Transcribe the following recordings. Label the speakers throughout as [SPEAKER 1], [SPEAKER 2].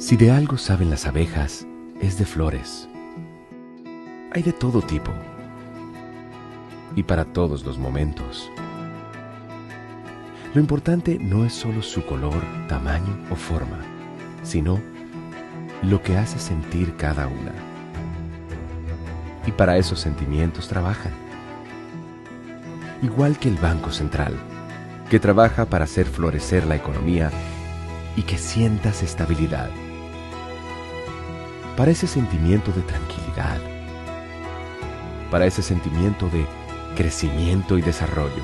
[SPEAKER 1] Si de algo saben las abejas, es de flores. Hay de todo tipo y para todos los momentos. Lo importante no es solo su color, tamaño o forma, sino lo que hace sentir cada una. Y para esos sentimientos trabajan. Igual que el Banco Central, que trabaja para hacer florecer la economía y que sientas estabilidad. Para ese sentimiento de tranquilidad. Para ese sentimiento de crecimiento y desarrollo.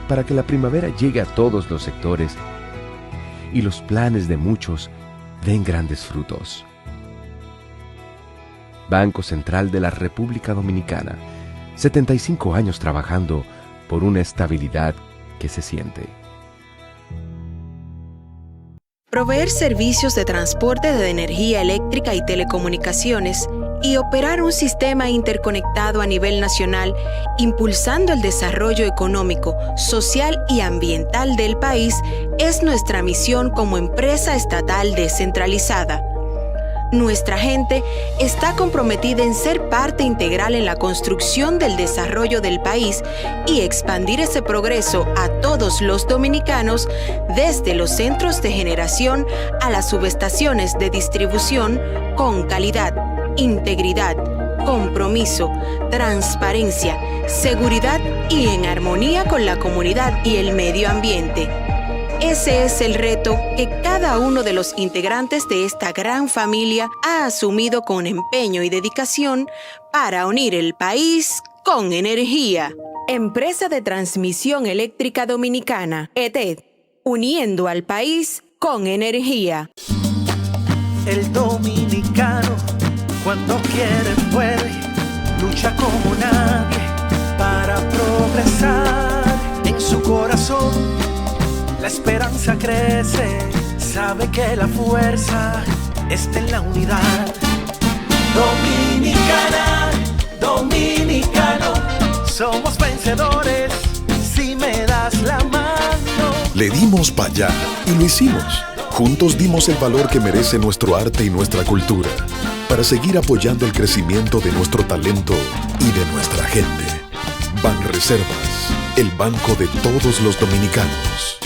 [SPEAKER 1] Para que la primavera llegue a todos los sectores y los planes de muchos den grandes frutos. Banco Central de la República Dominicana, 75 años trabajando por una estabilidad que se siente.
[SPEAKER 2] Proveer servicios de transporte de energía eléctrica y telecomunicaciones y operar un sistema interconectado a nivel nacional, impulsando el desarrollo económico, social y ambiental del país, es nuestra misión como empresa estatal descentralizada. Nuestra gente está comprometida en ser parte integral en la construcción del desarrollo del país y expandir ese progreso a todos los dominicanos, desde los centros de generación a las subestaciones de distribución, con calidad, integridad, compromiso, transparencia, seguridad y en armonía con la comunidad y el medio ambiente. Ese es el reto que cada uno de los integrantes de esta gran familia ha asumido con empeño y dedicación para unir el país con energía. Empresa de Transmisión Eléctrica Dominicana, ETED, uniendo al país con energía.
[SPEAKER 3] El dominicano, cuando quiere puede, lucha como nadie para progresar. En su corazón la esperanza crece, sabe que la fuerza está en la unidad. Dominicana, dominicano, somos vencedores si me das la mano.
[SPEAKER 4] Le dimos para allá y lo hicimos. Juntos dimos el valor que merece nuestro arte y nuestra cultura, para seguir apoyando el crecimiento de nuestro talento y de nuestra gente. Banreservas, el banco de todos los dominicanos.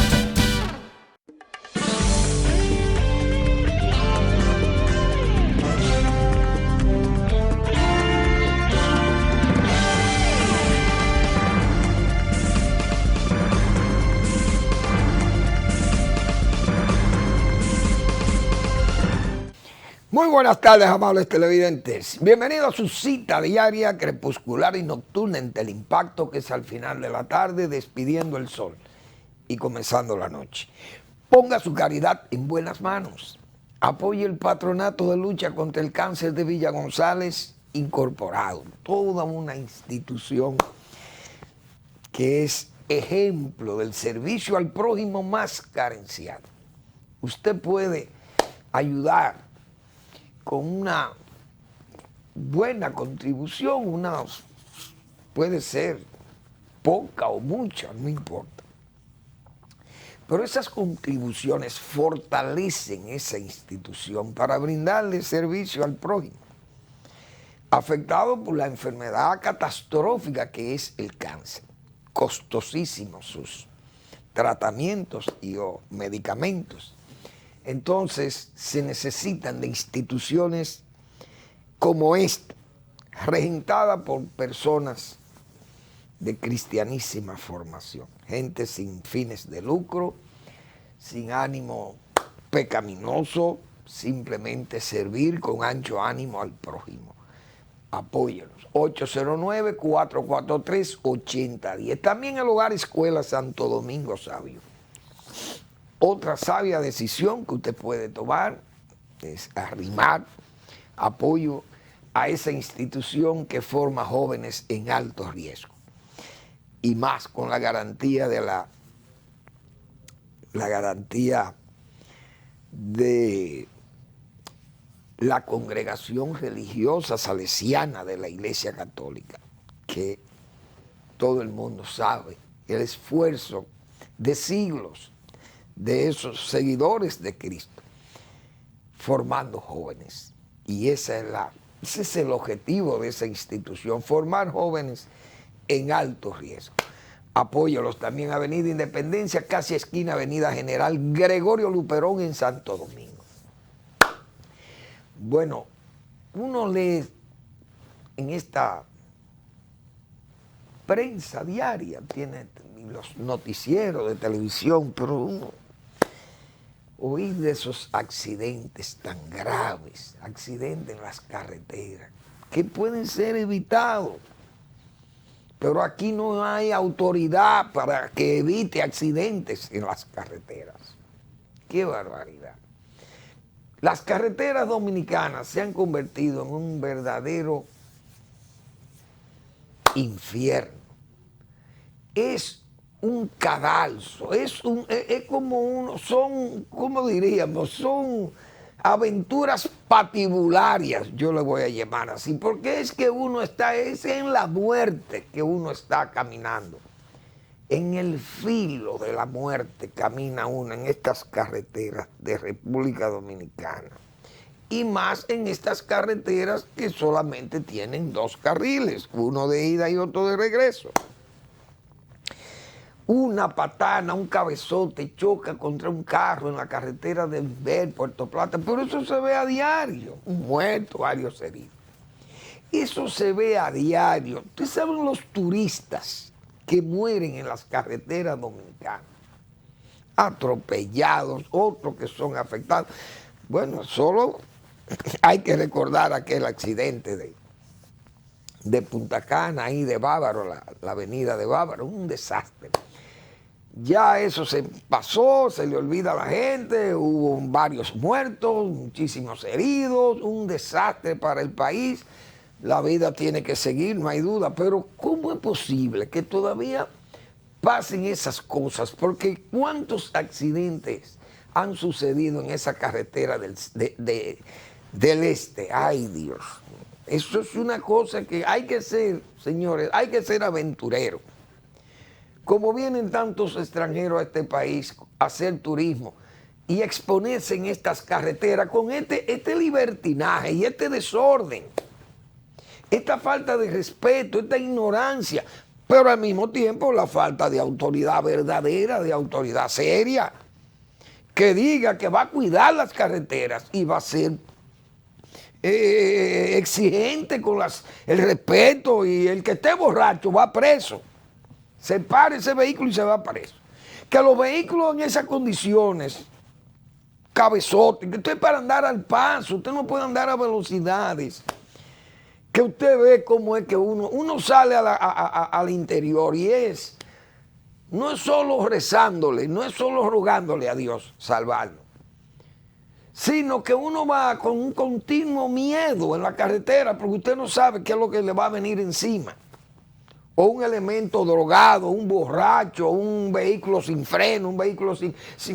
[SPEAKER 5] Muy buenas tardes, amables televidentes. Bienvenidos a su cita diaria, crepuscular y nocturna en Teleimpacto, que es al final de la tarde, despidiendo el sol y comenzando la noche. Ponga su caridad en buenas manos. Apoye el Patronato de Lucha contra el Cáncer de Villa González Incorporado. Toda una institución que es ejemplo del servicio al prójimo más carenciado. Usted puede ayudar con una buena contribución, puede ser poca o mucha, no importa. Pero esas contribuciones fortalecen esa institución para brindarle servicio al prójimo, afectado por la enfermedad catastrófica que es el cáncer. Costosísimos sus tratamientos y medicamentos. Entonces se necesitan de instituciones como esta, regentada por personas de cristianísima formación, gente sin fines de lucro, sin ánimo pecaminoso, simplemente servir con ancho ánimo al prójimo. Apóyelos. 809-443-8010. También el Hogar Escuela Santo Domingo Sabio. Otra sabia decisión que usted puede tomar es arrimar apoyo a esa institución que forma jóvenes en alto riesgo. Y más con la garantía de la congregación religiosa salesiana de la Iglesia Católica, que todo el mundo sabe el esfuerzo de siglos de esos seguidores de Cristo, formando jóvenes. Y ese es el objetivo de esa institución, formar jóvenes en alto riesgo. Apóyalos también, Avenida Independencia, casi esquina Avenida General Gregorio Luperón en Santo Domingo. Bueno, uno lee en esta prensa diaria, tiene los noticieros de televisión, pero uno oír de esos accidentes tan graves, accidentes en las carreteras, que pueden ser evitados. Pero aquí no hay autoridad para que evite accidentes en las carreteras. ¡Qué barbaridad! Las carreteras dominicanas se han convertido en un verdadero infierno. Es un cadalso, es como son, ¿cómo diríamos? Son aventuras patibularias, yo le voy a llamar así, porque es que es en la muerte que uno está caminando. En el filo de la muerte camina uno en estas carreteras de República Dominicana. Y más en estas carreteras que solamente tienen 2 carriles, uno de ida y otro de regreso. Una patana, un cabezote choca contra un carro en la carretera de Ver, Puerto Plata, pero eso se ve a diario, un muerto, varios heridos. Eso se ve a diario. Ustedes saben los turistas que mueren en las carreteras dominicanas, atropellados, otros que son afectados. Bueno, solo hay que recordar aquel accidente de Punta Cana, ahí de Bávaro, la avenida de Bávaro, un desastre. Ya eso se pasó, se le olvida a la gente, hubo varios muertos, muchísimos heridos, un desastre para el país. La vida tiene que seguir, no hay duda, pero ¿cómo es posible que todavía pasen esas cosas? Porque ¿cuántos accidentes han sucedido en esa carretera del este? Ay, Dios. Eso es una cosa que hay que ser, señores, hay que ser aventurero. Como vienen tantos extranjeros a este país a hacer turismo y exponerse en estas carreteras con este libertinaje y este desorden, esta falta de respeto, esta ignorancia, pero al mismo tiempo la falta de autoridad verdadera, de autoridad seria, que diga que va a cuidar las carreteras y va a ser exigente con el respeto, y el que esté borracho va preso. Se para ese vehículo y se va preso. Que los vehículos en esas condiciones, cabezote, que usted para andar al paso, usted no puede andar a velocidades. Que usted ve cómo es que uno sale al interior y no es solo rezándole, no es solo rogándole a Dios salvarnos, sino que uno va con un continuo miedo en la carretera porque usted no sabe qué es lo que le va a venir encima. O un elemento drogado, un borracho, un vehículo sin freno, un vehículo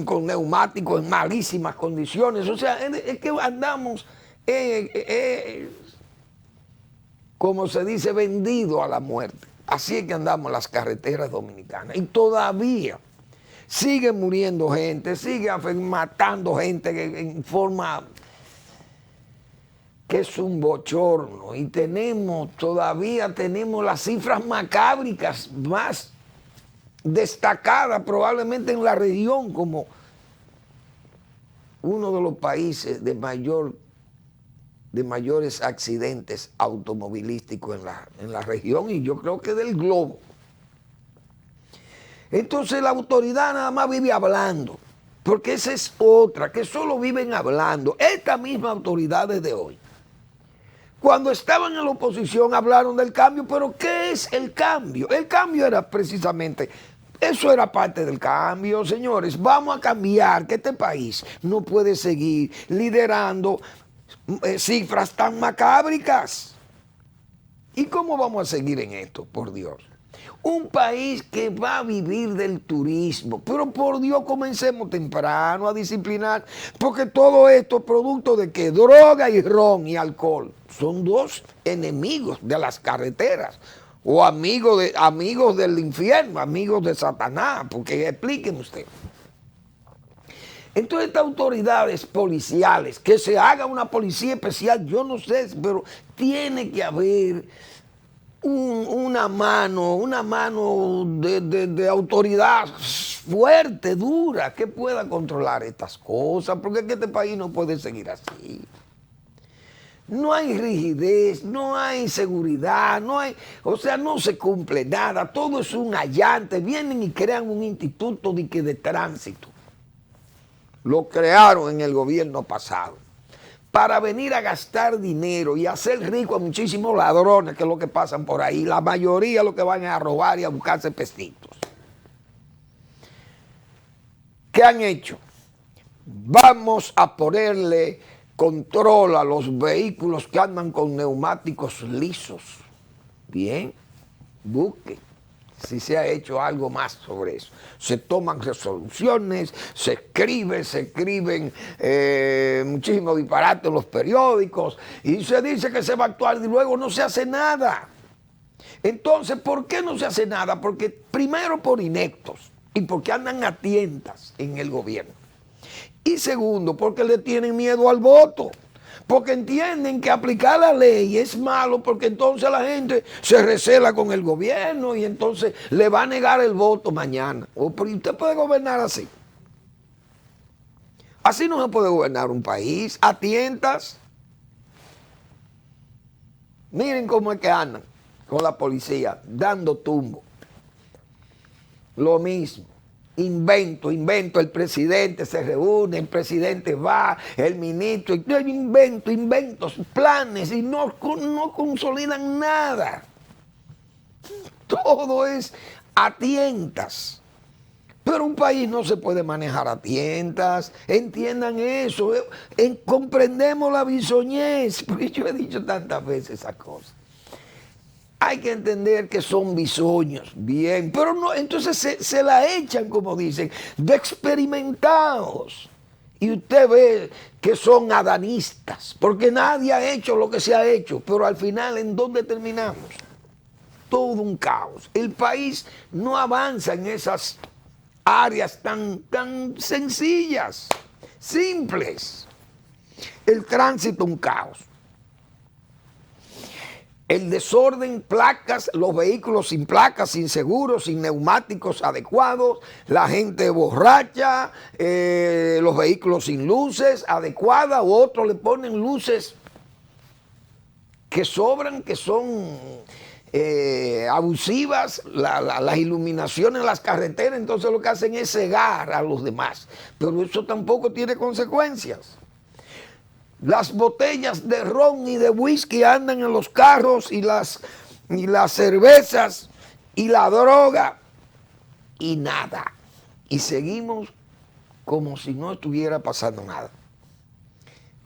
[SPEAKER 5] con neumáticos en malísimas condiciones. O sea, es que andamos, como se dice, vendido a la muerte. Así es que andamos en las carreteras dominicanas. Y todavía sigue muriendo gente, sigue matando gente en forma que es un bochorno. Y todavía tenemos las cifras macábricas más destacadas probablemente en la región como uno de los países de mayores accidentes automovilísticos en la región, y yo creo que del globo. Entonces la autoridad nada más vive hablando, porque esa es otra, que solo viven hablando. Esta misma autoridad desde hoy, cuando estaban en la oposición, hablaron del cambio, pero ¿qué es el cambio? El cambio era precisamente, eso era parte del cambio, señores. Vamos a cambiar, que este país no puede seguir liderando cifras tan macábricas. ¿Y cómo vamos a seguir en esto, por Dios? Un país que va a vivir del turismo, pero por Dios comencemos temprano a disciplinar, porque todo esto es producto de que droga y ron y alcohol son 2 enemigos de las carreteras, o amigos del infierno, amigos de Satanás, porque explíqueme usted. Entonces estas autoridades policiales, que se haga una policía especial, yo no sé, pero tiene que haber una mano de autoridad fuerte, dura, que pueda controlar estas cosas, porque es que este país no puede seguir así. No hay rigidez, no hay seguridad, no se cumple nada, todo es un allante. Vienen y crean un instituto de tránsito. Lo crearon en el gobierno pasado para venir a gastar dinero y hacer rico a muchísimos ladrones, que es lo que pasan por ahí. La mayoría lo que van a robar y a buscarse pesitos. ¿Qué han hecho? Vamos a ponerle control a los vehículos que andan con neumáticos lisos. Bien, busque si se ha hecho algo más sobre eso. Se toman resoluciones, se escriben muchísimos disparates en los periódicos y se dice que se va a actuar y luego no se hace nada. Entonces, ¿por qué no se hace nada? Porque primero por ineptos y porque andan a tientas en el gobierno. Y segundo, porque le tienen miedo al voto. Porque entienden que aplicar la ley es malo, porque entonces la gente se recela con el gobierno y entonces le va a negar el voto mañana. Pero usted puede gobernar así. Así no se puede gobernar un país, a tientas. Miren cómo es que andan con la policía, dando tumbo. Lo mismo. Invento, el presidente se reúne, el presidente va, el ministro, inventos, planes y no consolidan nada. Todo es a tientas. Pero un país no se puede manejar a tientas, entiendan eso, comprendemos la bisoñez, porque yo he dicho tantas veces esas cosas. Hay que entender que son bisoños, bien, pero no, entonces se la echan, como dicen, de experimentados. Y usted ve que son adanistas, porque nadie ha hecho lo que se ha hecho, pero al final, ¿en dónde terminamos? Todo un caos. El país no avanza en esas áreas tan sencillas, simples. El tránsito, un caos. El desorden, placas, los vehículos sin placas, sin seguros, sin neumáticos adecuados, la gente borracha, los vehículos sin luces adecuadas, u otros le ponen luces que sobran, que son abusivas, las iluminaciones en las carreteras, entonces lo que hacen es cegar a los demás. Pero eso tampoco tiene consecuencias. Las botellas de ron y de whisky andan en los carros y las cervezas y la droga y nada. Y seguimos como si no estuviera pasando nada.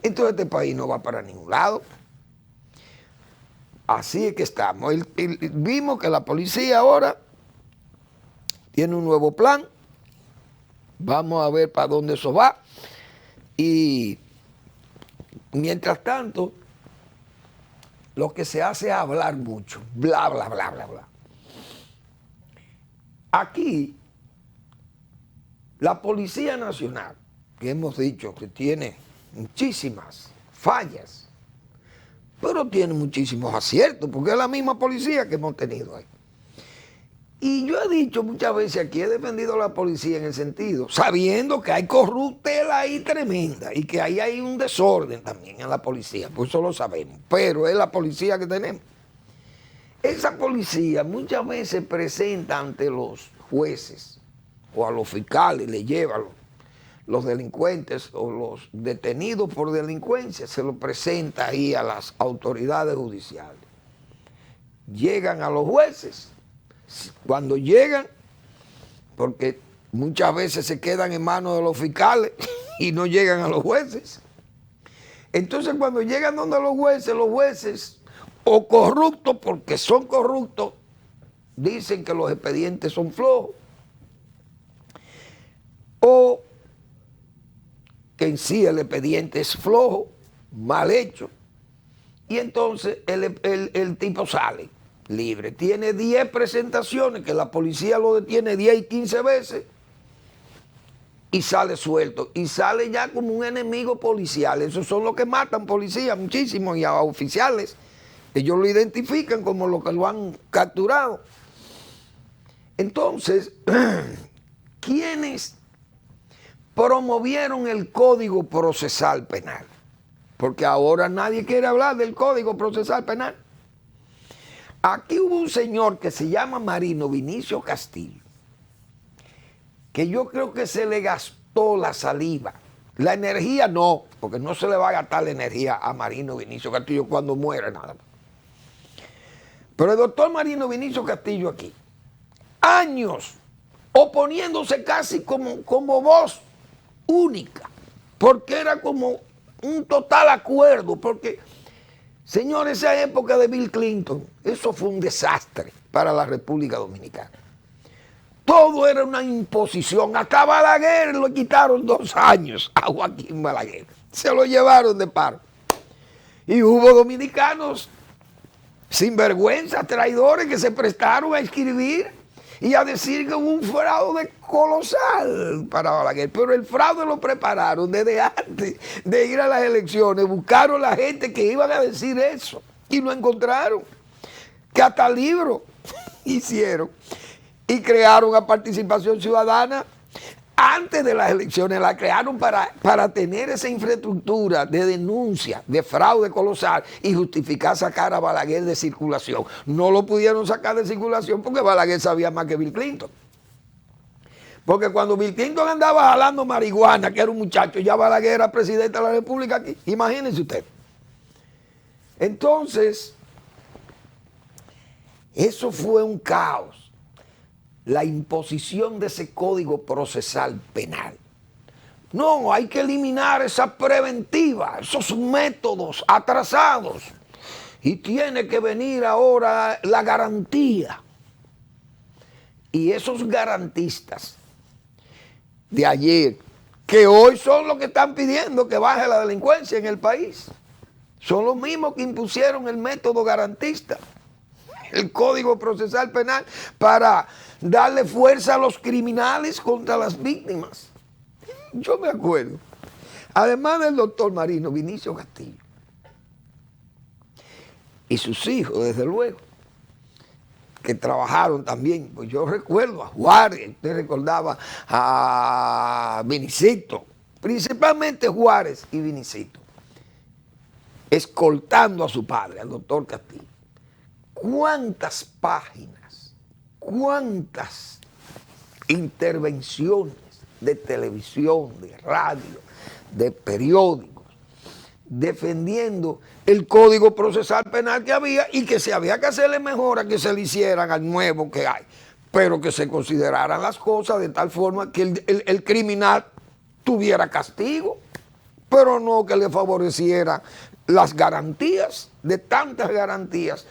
[SPEAKER 5] Entonces este país no va para ningún lado. Así es que estamos. Vimos que la policía ahora tiene un nuevo plan. Vamos a ver para dónde eso va. Y mientras tanto, lo que se hace es hablar mucho, bla, bla, bla, bla, bla. Aquí, la Policía Nacional, que hemos dicho que tiene muchísimas fallas, pero tiene muchísimos aciertos, porque es la misma policía que hemos tenido ahí. Y yo he dicho muchas veces aquí, he defendido a la policía en el sentido, sabiendo que hay corruptela ahí tremenda y que ahí hay un desorden también en la policía, pues eso lo sabemos, pero es la policía que tenemos. Esa policía muchas veces presenta ante los jueces o a los fiscales, le lleva los delincuentes o los detenidos por delincuencia, se lo presenta ahí a las autoridades judiciales. Llegan a los jueces. Cuando llegan, porque muchas veces se quedan en manos de los fiscales y no llegan a los jueces. Entonces cuando llegan donde los jueces o corruptos, porque son corruptos, dicen que los expedientes son flojos, o que en sí el expediente es flojo, mal hecho, y entonces el tipo sale libre. Tiene 10 presentaciones, que la policía lo detiene 10 y 15 veces, y sale suelto. Y sale ya como un enemigo policial. Esos son los que matan policías muchísimo y a oficiales. Ellos lo identifican como los que lo han capturado. Entonces, ¿quiénes promovieron el Código Procesal Penal? Porque ahora nadie quiere hablar del Código Procesal Penal. Aquí hubo un señor que se llama Marino Vinicio Castillo, que yo creo que se le gastó la saliva. La energía no, porque no se le va a gastar la energía a Marino Vinicio Castillo cuando muere nada más. Pero el doctor Marino Vinicio Castillo aquí, años oponiéndose casi como voz única, porque era como un total acuerdo, porque, señores, esa época de Bill Clinton, eso fue un desastre para la República Dominicana. Todo era una imposición. Hasta Balaguer le quitaron 2 años a Joaquín Balaguer. Se lo llevaron de paro. Y hubo dominicanos sinvergüenza, traidores, que se prestaron a escribir y a decir que hubo un fraude colosal para Balaguer. Pero el fraude lo prepararon desde antes de ir a las elecciones. Buscaron la gente que iban a decir eso y lo encontraron. Que hasta libros hicieron y crearon a Participación Ciudadana antes de las elecciones. La crearon para tener esa infraestructura de denuncia, de fraude colosal y justificar sacar a Balaguer de circulación. No lo pudieron sacar de circulación porque Balaguer sabía más que Bill Clinton. Porque cuando Bill Clinton andaba jalando marihuana, que era un muchacho, ya Balaguer era presidente de la República aquí. Imagínense usted. Entonces, eso fue un caos. La imposición de ese Código Procesal Penal. No, hay que eliminar esa preventiva, esos métodos atrasados. Y tiene que venir ahora la garantía. Y esos garantistas de ayer, que hoy son los que están pidiendo que baje la delincuencia en el país, son los mismos que impusieron el método garantista, el Código Procesal Penal, para darle fuerza a los criminales contra las víctimas. Yo me acuerdo, además del doctor Marino Vinicio Castillo y sus hijos, desde luego, que trabajaron también, pues yo recuerdo a Juárez, usted recordaba a Vinicito, principalmente Juárez y Vinicito, escoltando a su padre, al doctor Castillo. ¿Cuántas páginas, cuántas intervenciones de televisión, de radio, de periódicos, defendiendo el Código Procesal Penal que había y que si había que hacerle mejora, que se le hicieran al nuevo que hay, pero que se consideraran las cosas de tal forma que el criminal tuviera castigo, pero no que le favoreciera las garantías, de tantas garantías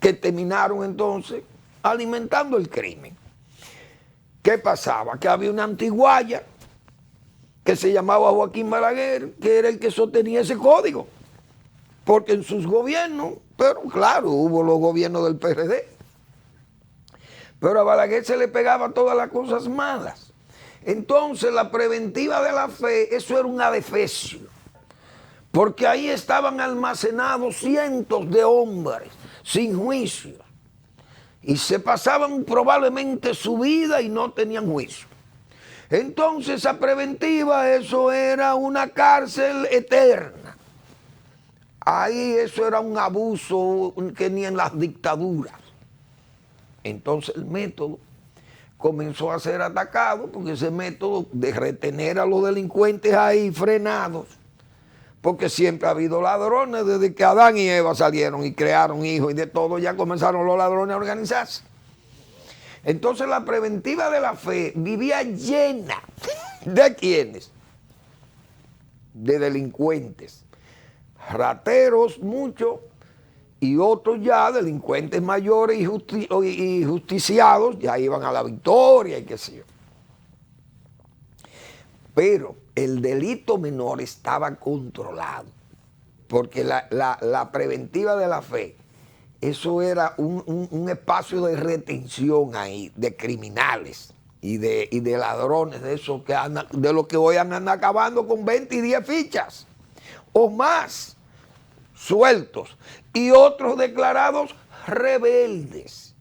[SPEAKER 5] que terminaron entonces alimentando el crimen. ¿Qué pasaba? Que había una antiguaya que se llamaba Joaquín Balaguer, que era el que sostenía ese código. Porque en sus gobiernos, pero claro, hubo los gobiernos del PRD, pero a Balaguer se le pegaban todas las cosas malas. Entonces la preventiva de la fe, eso era un adefesio, porque ahí estaban almacenados cientos de hombres sin juicio y se pasaban probablemente su vida y no tenían juicio. Entonces esa preventiva, eso era una cárcel eterna. Ahí eso era un abuso que ni en las dictaduras. Entonces el método comenzó a ser atacado, porque ese método de retener a los delincuentes ahí frenados, porque siempre ha habido ladrones, desde que Adán y Eva salieron y crearon hijos y de todo, ya comenzaron los ladrones a organizarse. Entonces la preventiva de la fe vivía llena ¿de quiénes? De delincuentes, rateros muchos, y otros ya delincuentes mayores y justiciados, ya iban a la Victoria y qué sé yo. Pero el delito menor estaba controlado, porque la preventiva de la fe, eso era un espacio de retención ahí, de criminales y de ladrones, de esos que andan, de los que hoy andan acabando con 20 y 10 fichas o más sueltos, y otros declarados rebeldes,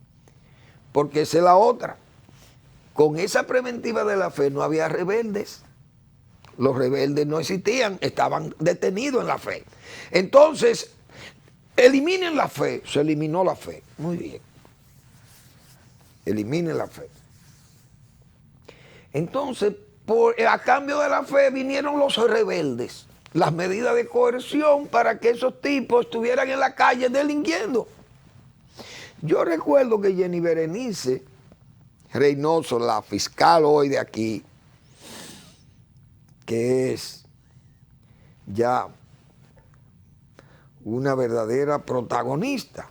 [SPEAKER 5] porque esa es la otra. Con esa preventiva de la fe no había rebeldes. Los rebeldes no existían, estaban detenidos en la fe. Entonces, eliminen la fe, se eliminó la fe. Muy bien. Eliminen la fe. Entonces, a cambio de la fe vinieron los rebeldes, las medidas de coerción para que esos tipos estuvieran en la calle delinquiendo. Yo recuerdo que Jenny Berenice Reynoso, la fiscal hoy de aquí, que es ya una verdadera protagonista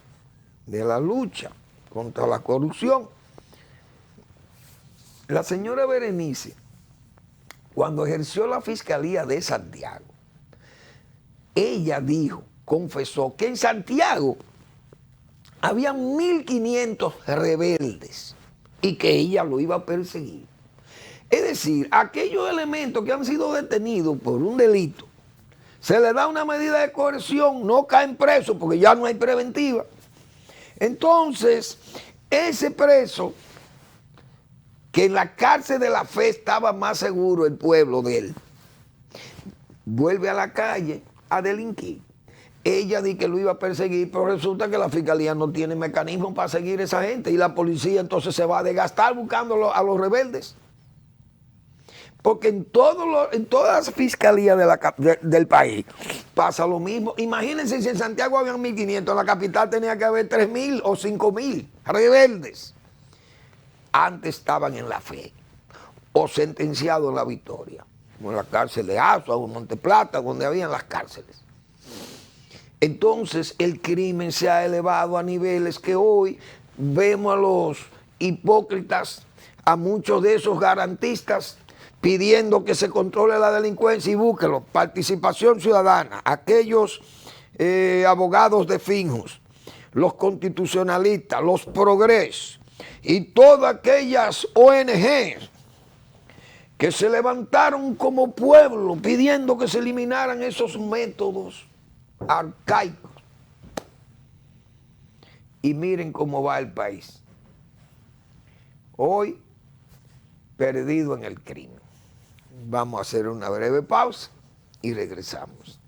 [SPEAKER 5] de la lucha contra la corrupción. La señora Berenice, cuando ejerció la Fiscalía de Santiago, ella dijo, confesó que en Santiago había 1.500 rebeldes y que ella lo iba a perseguir. Es decir, aquellos elementos que han sido detenidos por un delito, se les da una medida de coerción, no caen presos porque ya no hay preventiva. Entonces, ese preso, que en la cárcel de la fe estaba más seguro el pueblo de él, vuelve a la calle a delinquir. Ella dice que lo iba a perseguir, pero resulta que la fiscalía no tiene mecanismo para seguir a esa gente y la policía entonces se va a desgastar buscando a los rebeldes. Porque en todas las fiscalías del país pasa lo mismo. Imagínense si en Santiago habían 1.500, en la capital tenía que haber 3.000 o 5.000 rebeldes. Antes estaban en la fe o sentenciados en la Victoria, como en la cárcel de Azua o Monteplata, donde habían las cárceles. Entonces el crimen se ha elevado a niveles que hoy vemos a los hipócritas, a muchos de esos garantistas, pidiendo que se controle la delincuencia y búsquelo, participación ciudadana, aquellos abogados de Finjus, los constitucionalistas, los progres y todas aquellas ONGs que se levantaron como pueblo pidiendo que se eliminaran esos métodos arcaicos. Y miren cómo va el país. Hoy, perdido en el crimen. Vamos a hacer una breve pausa y regresamos.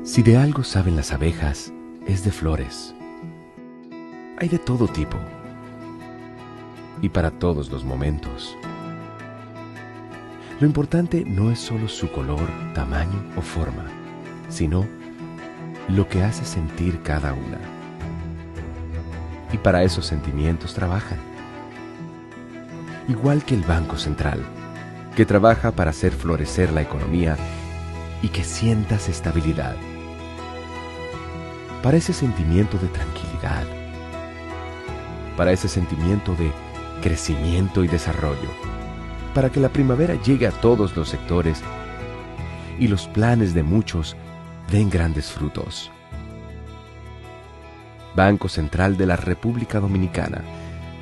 [SPEAKER 1] Si de algo saben las abejas, es de flores. Hay de todo tipo y para todos los momentos. Lo importante no es solo su color, tamaño o forma, sino lo que hace sentir cada una. Y para esos sentimientos trabajan. Igual que el Banco Central, que trabaja para hacer florecer la economía y que sientas estabilidad. Para ese sentimiento de tranquilidad, para ese sentimiento de crecimiento y desarrollo, para que la primavera llegue a todos los sectores y los planes de muchos den grandes frutos. Banco Central de la República Dominicana,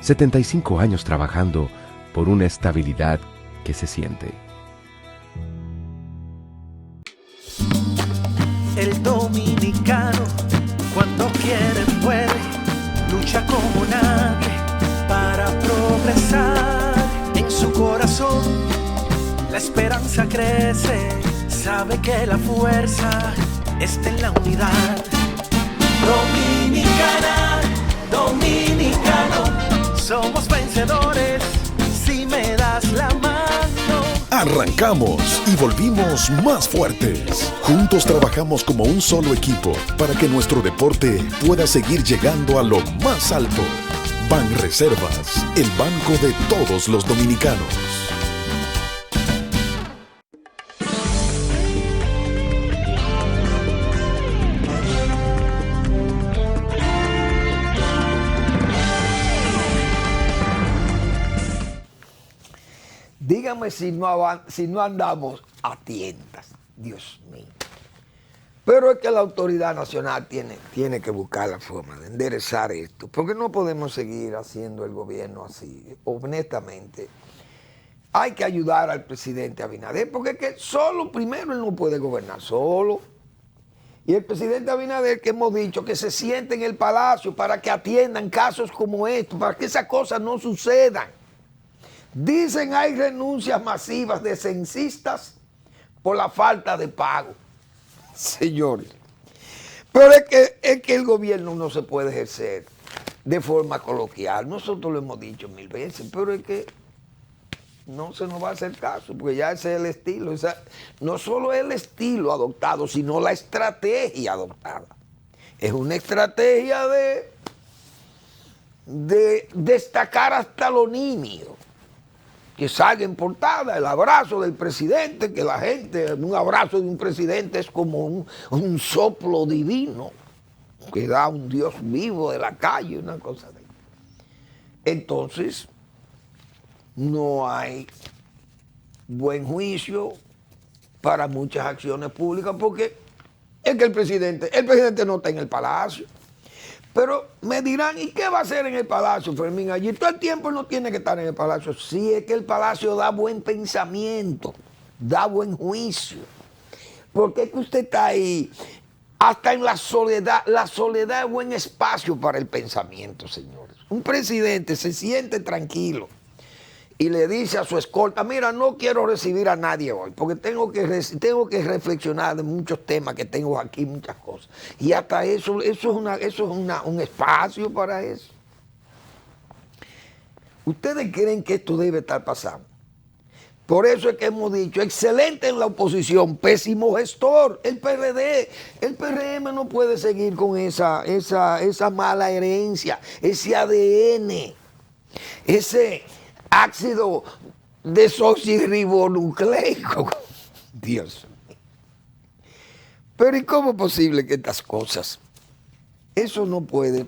[SPEAKER 1] 75 años trabajando por una estabilidad que se siente.
[SPEAKER 3] El dominicano, cuando quiere puede, lucha como nadie para progresar. En su corazón la esperanza crece, sabe que la fuerza está en la unidad. Dominicana, dominicano, somos vencedores si me das la mano.
[SPEAKER 4] Arrancamos y volvimos más fuertes. Juntos trabajamos como un solo equipo para que nuestro deporte pueda seguir llegando a lo más alto. Banreservas, el banco de todos los dominicanos.
[SPEAKER 5] Dígame si no andamos a tientas, Dios mío. Pero es que la autoridad nacional tiene que buscar la forma de enderezar esto, porque no podemos seguir haciendo el gobierno así. Honestamente, hay que ayudar al presidente Abinader, porque es que solo, primero, él no puede gobernar solo. Y el presidente Abinader, que hemos dicho, que se siente en el palacio para que atiendan casos como estos, para que esas cosas no sucedan. Dicen hay renuncias masivas de censistas por la falta de pago. Señores, pero es que el gobierno no se puede ejercer de forma coloquial. Nosotros lo hemos dicho 1000 veces, pero es que no se nos va a hacer caso, porque ya ese es el estilo. No solo el estilo adoptado, sino la estrategia adoptada. Es una estrategia de destacar hasta lo nimio. Que salga en portada el abrazo del presidente, que la gente, un abrazo de un presidente es como un soplo divino que da un Dios vivo de la calle, una cosa de... Entonces, no hay buen juicio para muchas acciones públicas, porque es que el presidente no está en el palacio. Pero me dirán, ¿y qué va a hacer en el palacio, Fermín? Allí todo el tiempo no tiene que estar en el palacio. Sí, es que el palacio da buen pensamiento, da buen juicio. Porque es que usted está ahí, hasta en la soledad. La soledad es buen espacio para el pensamiento, señores. Un presidente se siente tranquilo y le dice a su escolta, mira, no quiero recibir a nadie hoy, porque tengo que reflexionar de muchos temas que tengo aquí, muchas cosas. Y hasta eso es un espacio para eso. ¿Ustedes creen que esto debe estar pasando? Por eso es que hemos dicho, excelente en la oposición, pésimo gestor, el PRD, el PRM no puede seguir con esa mala herencia, ese ADN, ese ácido desoxirribonucleico. Dios mío. Pero ¿y cómo es posible que estas cosas? Eso no puede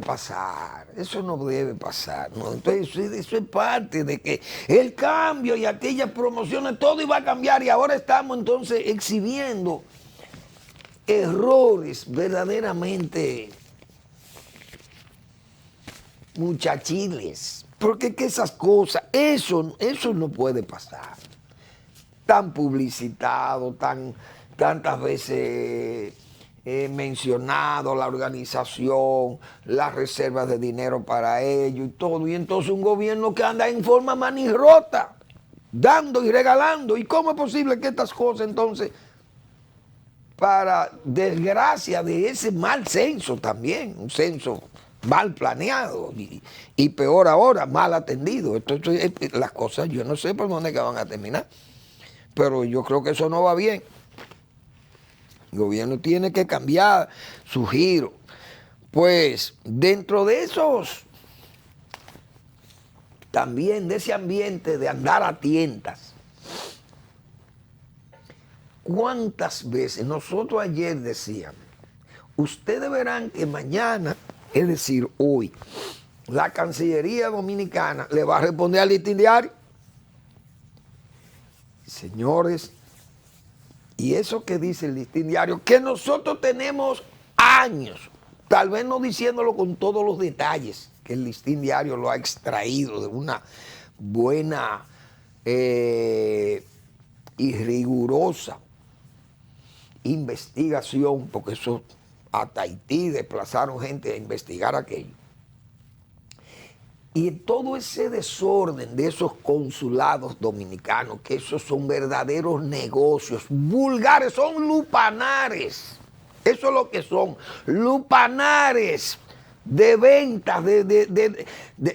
[SPEAKER 5] pasar, eso no debe pasar, ¿no? Entonces eso es parte de que el cambio y aquellas promociones, todo iba a cambiar y ahora estamos entonces exhibiendo errores verdaderamente muchachiles. Porque es que esas cosas, eso no puede pasar. Tan publicitado, tantas veces mencionado la organización, las reservas de dinero para ello y todo. Y entonces un gobierno que anda en forma manirrota, dando y regalando. ¿Y cómo es posible que estas cosas entonces, para desgracia de ese mal censo también, un censo mal planeado y peor ahora, mal atendido? Entonces, las cosas, yo no sé por dónde que van a terminar, pero yo creo que eso no va bien. El gobierno tiene que cambiar su giro. Pues dentro de esos, también de ese ambiente de andar a tientas, ¿cuántas veces nosotros ayer decíamos, ustedes verán que mañana, es decir, hoy, la Cancillería Dominicana le va a responder al Listín Diario? Señores, y eso que dice el Listín Diario, que nosotros tenemos años, tal vez no diciéndolo con todos los detalles, que el Listín Diario lo ha extraído de una buena y rigurosa investigación, porque eso hasta Haití desplazaron gente a investigar aquello. Y todo ese desorden de esos consulados dominicanos, que esos son verdaderos negocios, vulgares, son lupanares. Eso es lo que son, lupanares de ventas,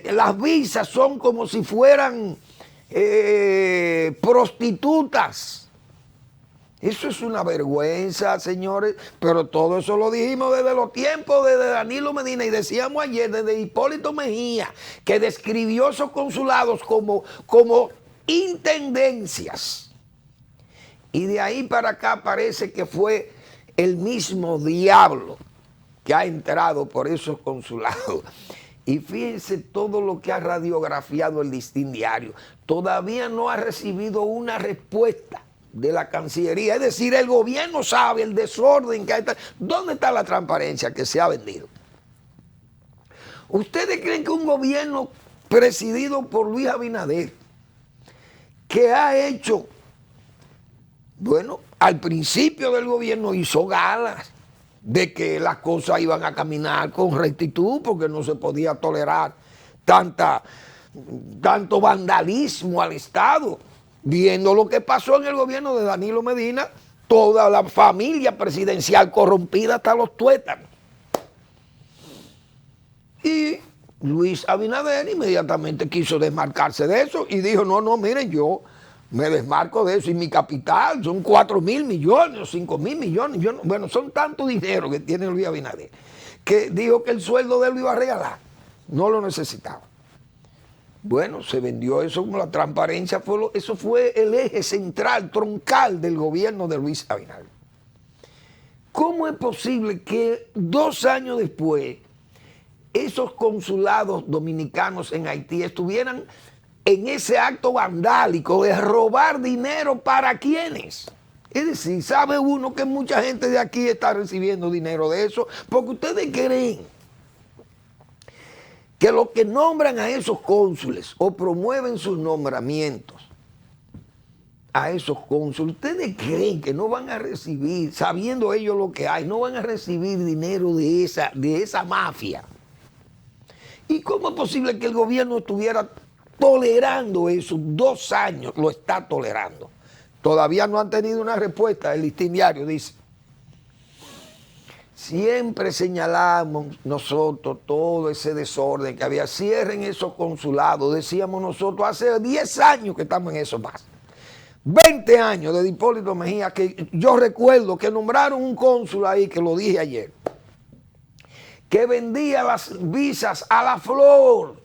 [SPEAKER 5] las visas son como si fueran prostitutas. Eso es una vergüenza, señores, pero todo eso lo dijimos desde los tiempos de Danilo Medina y decíamos ayer desde Hipólito Mejía, que describió esos consulados como intendencias. Y de ahí para acá parece que fue el mismo diablo que ha entrado por esos consulados Y fíjense todo lo que ha radiografiado el Listín Diario. Todavía no ha recibido una respuesta de la Cancillería. Es decir, el gobierno sabe el desorden que hay. ¿Dónde está la transparencia que se ha vendido? ¿Ustedes creen que un gobierno presidido por Luis Abinader, que ha hecho, bueno, al principio del gobierno hizo galas de que las cosas iban a caminar con rectitud porque no se podía tolerar tanto vandalismo al Estado? Viendo lo que pasó en el gobierno de Danilo Medina, toda la familia presidencial corrompida hasta los tuétanos. Y Luis Abinader inmediatamente quiso desmarcarse de eso y dijo, no, miren, yo me desmarco de eso y mi capital son 4.000 millones o 5.000 millones. Bueno, son tanto dinero que tiene Luis Abinader que dijo que el sueldo de él lo iba a regalar. No lo necesitaba. Bueno, se vendió eso como la transparencia. Eso fue el eje central, troncal del gobierno de Luis Abinader. ¿Cómo es posible que 2 años después esos consulados dominicanos en Haití estuvieran en ese acto vandálico de robar dinero para quiénes? Es decir, sabe uno que mucha gente de aquí está recibiendo dinero de eso, porque ustedes creen que los que nombran a esos cónsules o promueven sus nombramientos a esos cónsules, ustedes creen que no van a recibir, sabiendo ellos lo que hay, no van a recibir dinero de esa mafia. ¿Y cómo es posible que el gobierno estuviera tolerando eso? 2 años lo está tolerando. Todavía no han tenido una respuesta. El Listín Diario dice, siempre señalamos nosotros todo ese desorden que había. Cierren esos consulados, decíamos nosotros, hace 10 años que estamos en eso más. 20 años de Hipólito Mejía, que yo recuerdo que nombraron un cónsul ahí, que lo dije ayer, que vendía las visas a la flor.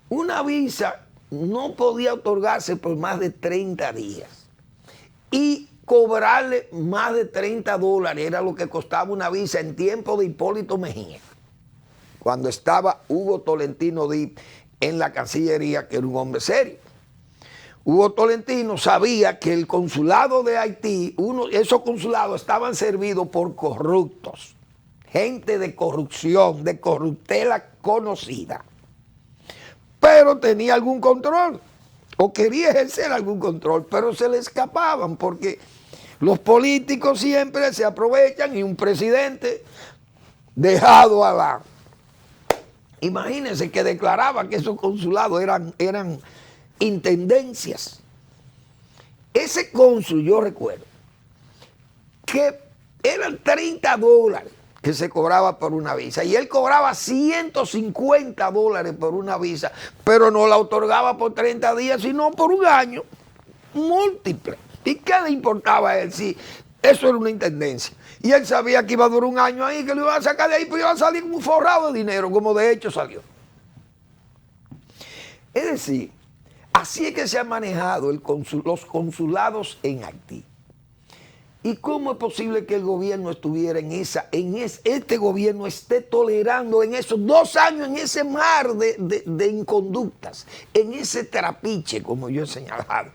[SPEAKER 5] Una visa no podía otorgarse por más de 30 días. Y cobrarle más de $30 era lo que costaba una visa en tiempo de Hipólito Mejía, cuando estaba Hugo Tolentino Dipp en la Cancillería, que era un hombre serio. Hugo Tolentino sabía que el consulado de Haití, esos consulados estaban servidos por corruptos, gente de corrupción, de corruptela conocida, pero tenía algún control o quería ejercer algún control, pero se le escapaban porque los políticos siempre se aprovechan y un presidente dejado a la... Imagínense que declaraba que esos consulados eran intendencias. Ese cónsul, yo recuerdo que eran $30 que se cobraba por una visa y él cobraba $150 por una visa, pero no la otorgaba por 30 días, sino por un año múltiple. ¿Y qué le importaba a él si eso era una intendencia? Y él sabía que iba a durar un año ahí, que lo iban a sacar de ahí, pero iba a salir un forrado de dinero, como de hecho salió. Es decir, así es que se han manejado los consulados en Haití. ¿Y cómo es posible que el gobierno estuviera este gobierno esté tolerando en esos 2 años, en ese mar de inconductas, en ese trapiche, como yo he señalado,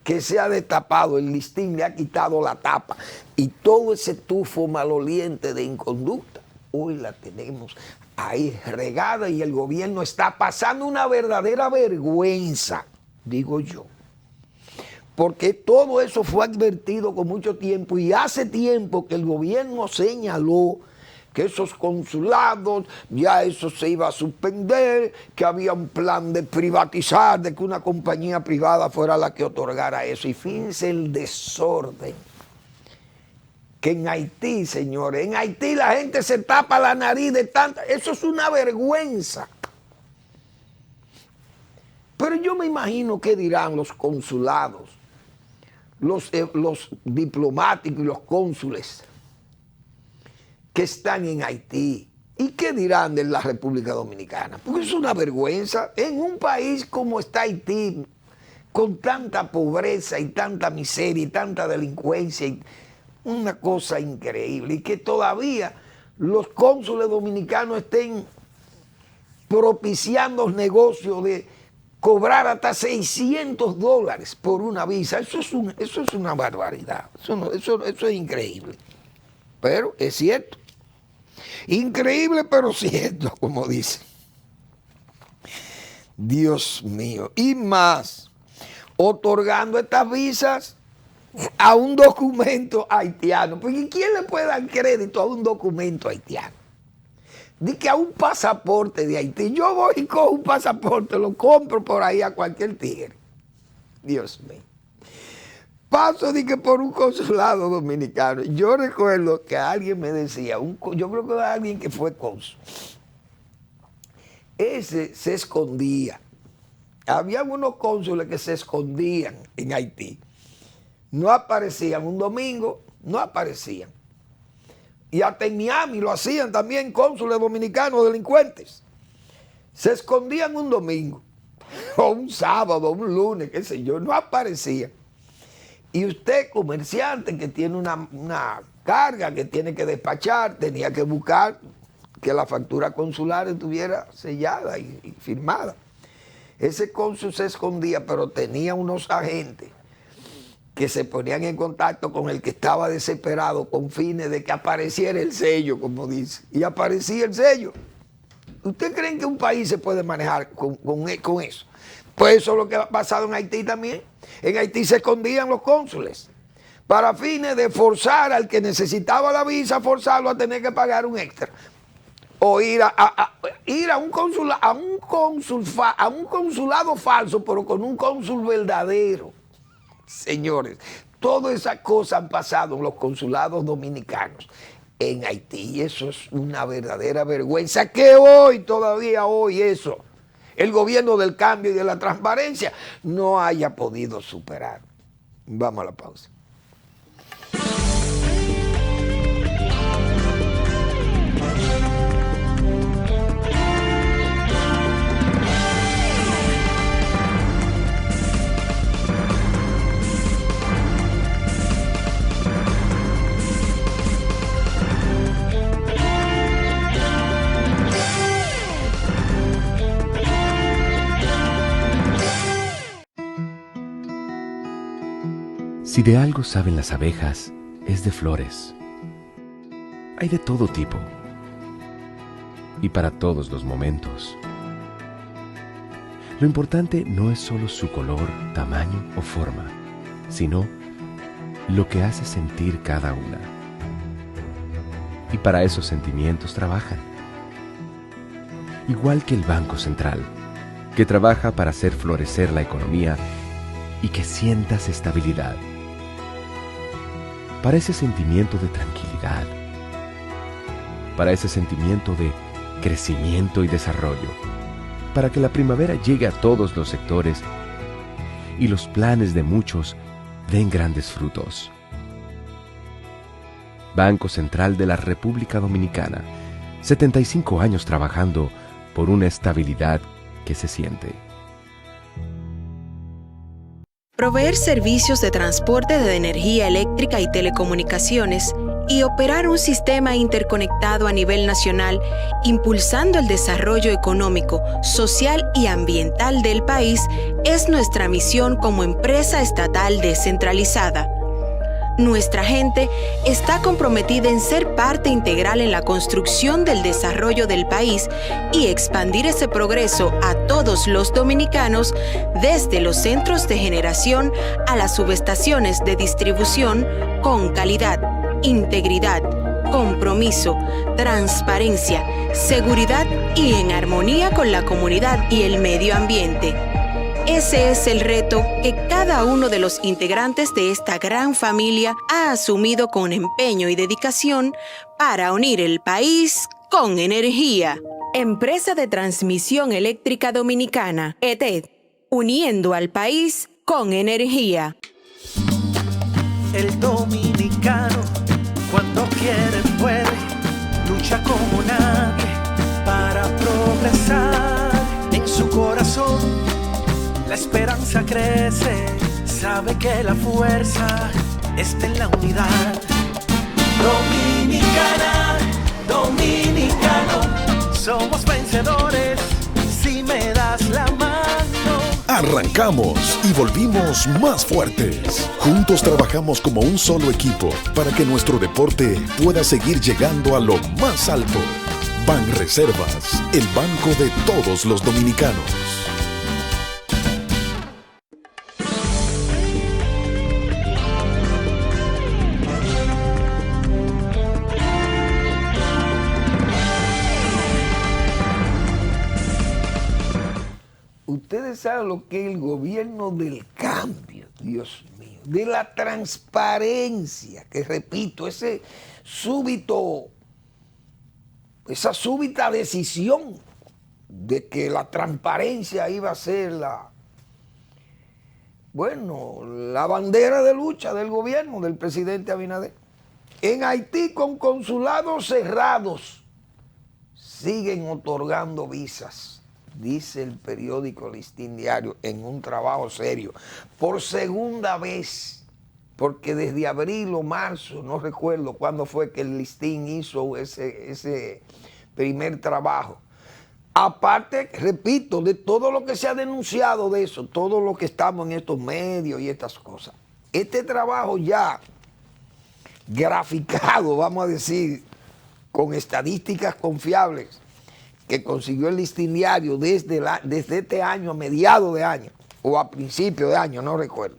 [SPEAKER 5] que se ha destapado, el Listín le ha quitado la tapa y todo ese tufo maloliente de inconducta, hoy la tenemos ahí regada y el gobierno está pasando una verdadera vergüenza, digo yo. Porque todo eso fue advertido con mucho tiempo y hace tiempo que el gobierno señaló que esos consulados, ya eso se iba a suspender, que había un plan de privatizar, de que una compañía privada fuera la que otorgara eso. Y fíjense el desorden que en Haití, señores, en Haití la gente se tapa la nariz de tanta... Eso es una vergüenza. Pero yo me imagino qué dirán los consulados, los diplomáticos y los cónsules que están en Haití. ¿Y qué dirán de la República Dominicana? Porque es una vergüenza. En un país como está Haití, con tanta pobreza y tanta miseria y tanta delincuencia, y una cosa increíble. Y que todavía los cónsules dominicanos estén propiciando negocios de cobrar hasta $600 por una visa. Eso es una barbaridad. Eso es increíble. Pero es cierto. Increíble, pero cierto, como dice. Dios mío. Y más, otorgando estas visas a un documento haitiano. Porque ¿quién le puede dar crédito a un documento haitiano? Di que a un pasaporte de Haití. Yo voy y cojo un pasaporte, lo compro por ahí a cualquier tigre. Dios mío. Paso de que por un consulado dominicano. Yo recuerdo que alguien me decía, yo creo que era alguien que fue cónsul. Ese se escondía. Había unos cónsules que se escondían en Haití. No aparecían un domingo, no aparecían. Y hasta en Miami lo hacían también cónsules dominicanos delincuentes. Se escondían un domingo, o un sábado, o un lunes, qué sé yo, no aparecían. Y usted, comerciante que tiene una carga que tiene que despachar, tenía que buscar que la factura consular estuviera sellada y firmada. Ese cónsul se escondía, pero tenía unos agentes que se ponían en contacto con el que estaba desesperado con fines de que apareciera el sello, como dice. Y aparecía el sello. ¿Ustedes creen que un país se puede manejar con eso? Pues eso es lo que ha pasado en Haití también. En Haití se escondían los cónsules para fines de forzar al que necesitaba la visa, forzarlo a tener que pagar un extra. O ir a un consulado falso, pero con un cónsul verdadero. Señores, todas esas cosas han pasado en los consulados dominicanos en Haití. Y eso es una verdadera vergüenza que todavía hoy eso, el gobierno del cambio y de la transparencia no haya podido superar. Vamos a la pausa.
[SPEAKER 1] Si de algo saben las abejas, es de flores. Hay de todo tipo y para todos los momentos. Lo importante no es solo su color, tamaño o forma, sino lo que hace sentir cada una. Y para esos sentimientos trabajan. Igual que el Banco Central, que trabaja para hacer florecer la economía y que sientas estabilidad. Para ese sentimiento de tranquilidad, para ese sentimiento de crecimiento y desarrollo, para que la primavera llegue a todos los sectores y los planes de muchos den grandes frutos. Banco Central de la República Dominicana, 75 años trabajando por una estabilidad que se siente.
[SPEAKER 2] Proveer servicios de transporte de energía eléctrica y telecomunicaciones y operar un sistema interconectado a nivel nacional, impulsando el desarrollo económico, social y ambiental del país, es nuestra misión como empresa estatal descentralizada. Nuestra gente está comprometida en ser parte integral en la construcción del desarrollo del país y expandir ese progreso a todos los dominicanos, desde los centros de generación a las subestaciones de distribución, con calidad, integridad, compromiso, transparencia, seguridad y en armonía con la comunidad y el medio ambiente. Ese es el reto que cada uno de los integrantes de esta gran familia ha asumido con empeño y dedicación para unir el país con energía. Empresa de Transmisión Eléctrica Dominicana, ETED, uniendo al país con energía.
[SPEAKER 3] El dominicano, cuando quiere puede, lucha como nadie para progresar. En su corazón la esperanza crece, sabe que la fuerza está en la unidad. Dominicana, dominicano, somos vencedores me das la mano.
[SPEAKER 4] Arrancamos y volvimos más fuertes. Juntos trabajamos como un solo equipo para que nuestro deporte pueda seguir llegando a lo más alto. Banreservas, el banco de todos los dominicanos.
[SPEAKER 5] Ustedes saben lo que es el gobierno del cambio, Dios mío, de la transparencia, que repito, esa súbita decisión de que la transparencia iba a ser la bandera de lucha del gobierno del presidente Abinader. En Haití, con consulados cerrados, siguen otorgando visas. Dice el periódico Listín Diario en un trabajo serio, por segunda vez, porque desde abril o marzo, no recuerdo cuándo fue que el Listín hizo ese primer trabajo. Aparte, repito, de todo lo que se ha denunciado de eso, todo lo que estamos en estos medios y estas cosas, este trabajo ya graficado, vamos a decir, con estadísticas confiables, que consiguió el Listín Diario desde este año, a mediados de año, o a principios de año, no recuerdo,